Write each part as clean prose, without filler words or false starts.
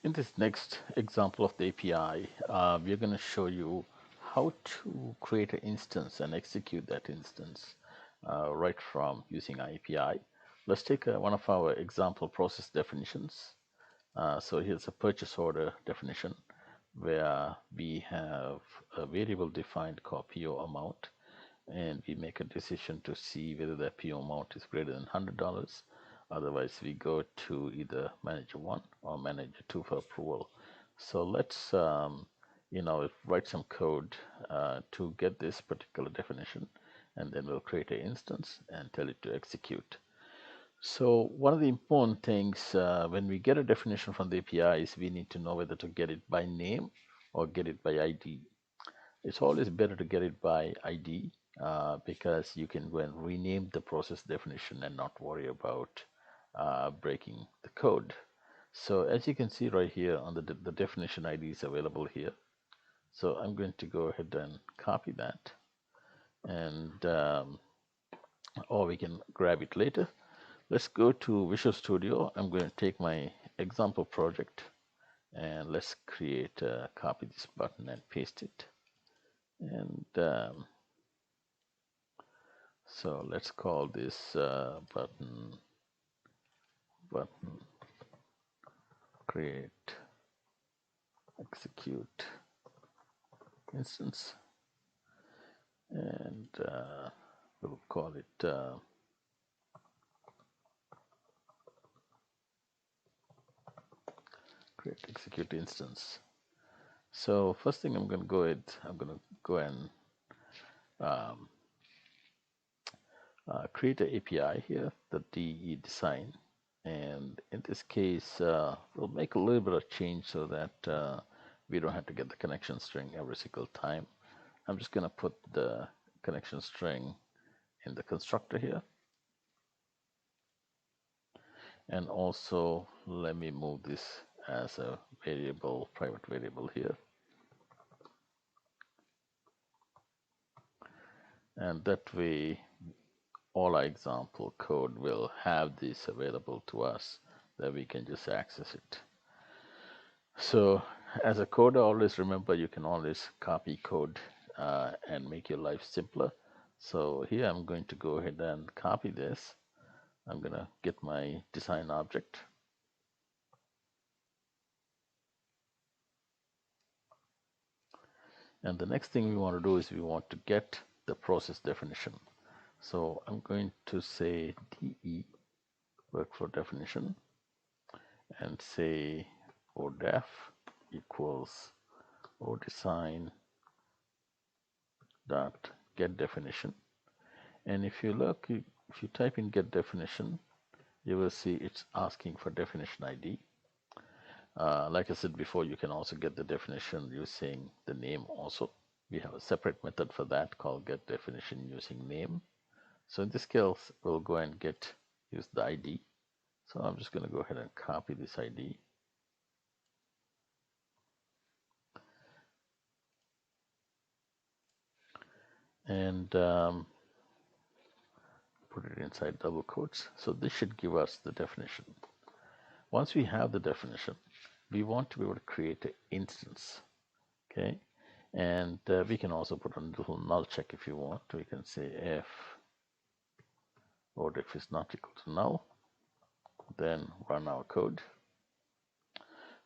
In this next example of the API, we're going to show you how to create an instance and execute that instance right from using our API. Let's take one of our example process definitions. So here's a purchase order definition where we have a variable defined called PO amount, and we make a decision to see whether that PO amount is greater than $100. Otherwise, we go to either manager 1 or manager 2 for approval. So let's write some code to get this particular definition, and then we'll create an instance and tell it to execute. So one of the important things when we get a definition from the API is we need to know whether to get it by name or get it by ID. It's always better to get it by ID because you can go and rename the process definition and not worry about breaking the code. So as you can see right here on the definition ID is available here. So I'm going to go ahead and copy that, and or we can grab it later. Let's go to Visual Studio. I'm going to take my example project, and let's create copy this button and paste it. And so let's call this button create execute instance, and we'll call it create execute instance. So first thing I'm going to go and create an API here, the DE design, and in this case we'll make a little bit of change so that we don't have to get the connection string every single time. I'm just going to put the connection string in the constructor here, and also let me move this as a variable, private variable here, and that way all our example code will have this available to us that we can just access it. So as a coder, always remember you can always copy code and make your life simpler. So here I'm going to go ahead and copy this. I'm going to get my design object. And the next thing we want to do is we want to get the process definition. So I'm going to say DE workflow definition and say ODEF equals ODesign dot get definition. And if you look, if you type in get definition, you will see it's asking for definition ID. Like I said before, you can also get the definition using the name also. We have a separate method for that called get definition using name. So in this case, we'll go and use the ID. So I'm just going to go ahead and copy this ID. And put it inside double quotes. So this should give us the definition. Once we have the definition, we want to be able to create an instance. Okay, and we can also put a little null check if you want. We can say if ODEF is not equal to null, then run our code.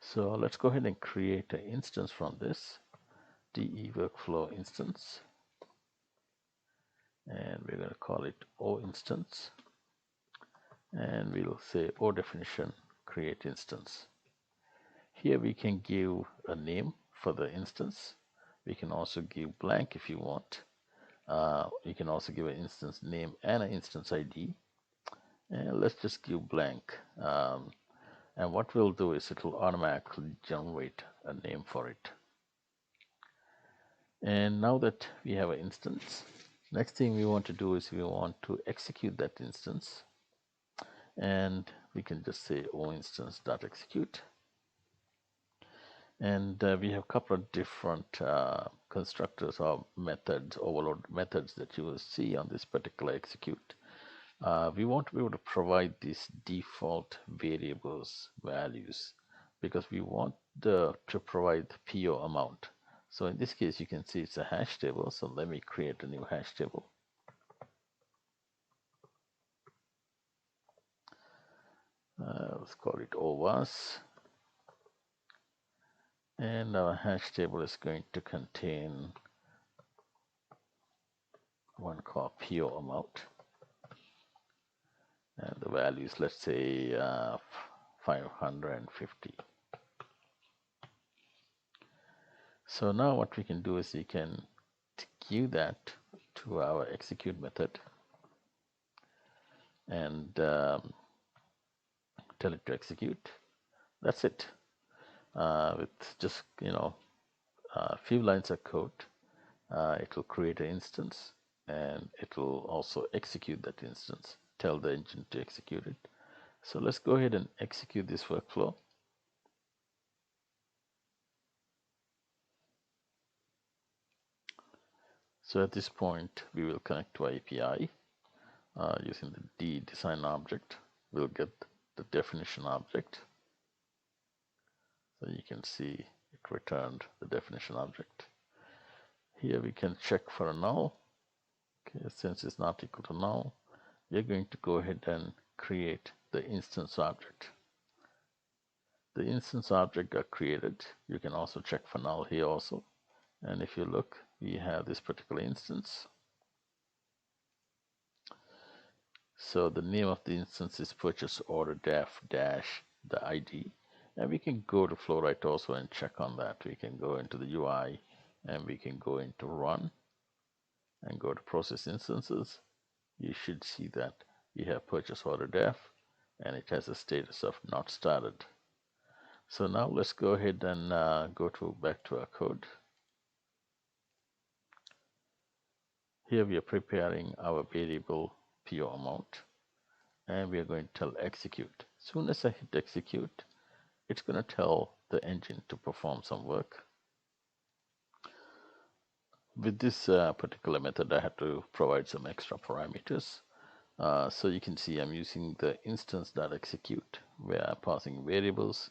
So let's go ahead and create an instance from this DE workflow instance, and we're going to call it O instance, and we'll say O definition create instance. Here we can give a name for the instance. We can also give blank if you want. You can also give an instance name and an instance ID. And let's just give blank. And what we'll do is it will automatically generate a name for it. And now that we have an instance, next thing we want to do is we want to execute that instance. And we can just say oInstance.execute. And we have a couple of different constructors or methods, overload methods that you will see on this particular execute. We want to be able to provide these default variables values because we want to provide the PO amount. So in this case, you can see it's a hash table. So let me create a new hash table. Let's call it OWASP. And our hash table is going to contain one called PO amount. And the values, let's say 550. So now what we can do is we can give that to our execute method and tell it to execute. That's it. With just a few lines of code, it will create an instance and it will also execute that instance. Tell the engine to execute it. So let's go ahead and execute this workflow. So at this point, we will connect to API using the D design object. We'll get the definition object. So you can see it returned the definition object. Here we can check for a null. Okay, since it's not equal to null, we're going to go ahead and create the instance object. The instance object got created. You can also check for null here also. And if you look, we have this particular instance. So the name of the instance is purchase order def dash the ID. And we can go to Flowrite also and check on that. We can go into the UI and we can go into run and go to process instances. You should see that we have purchase order def and it has a status of not started. So now let's go ahead and go back to our code. Here we are preparing our variable PO amount and we are going to tell execute. As soon as I hit execute, it's going to tell the engine to perform some work. With this particular method, I had to provide some extra parameters. So you can see I'm using the instance.execute where I'm passing variables.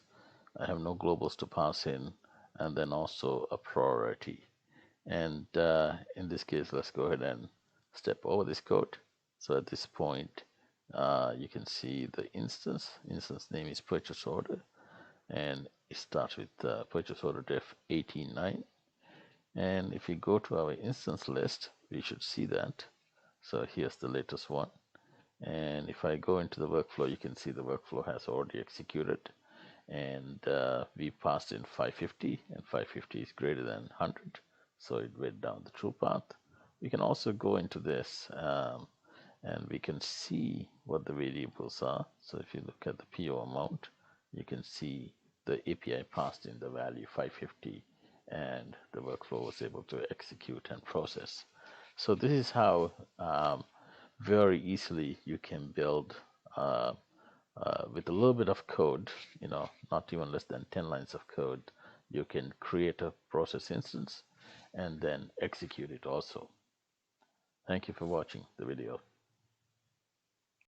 I have no globals to pass in, and then also a priority. And in this case, let's go ahead and step over this code. So at this point, you can see the instance name is purchase order, and it starts with purchase order def 189. And if we go to our instance list, we should see that. So here's the latest one. And if I go into the workflow, you can see the workflow has already executed. And we passed in 550, and 550 is greater than 100. So it went down the true path. We can also go into this and we can see what the variables are. So if you look at the PO amount, you can see the API passed in the value 550 and the workflow was able to execute and process. So this is how very easily you can build with a little bit of code, not even less than 10 lines of code, you can create a process instance and then execute it also. Thank you for watching the video.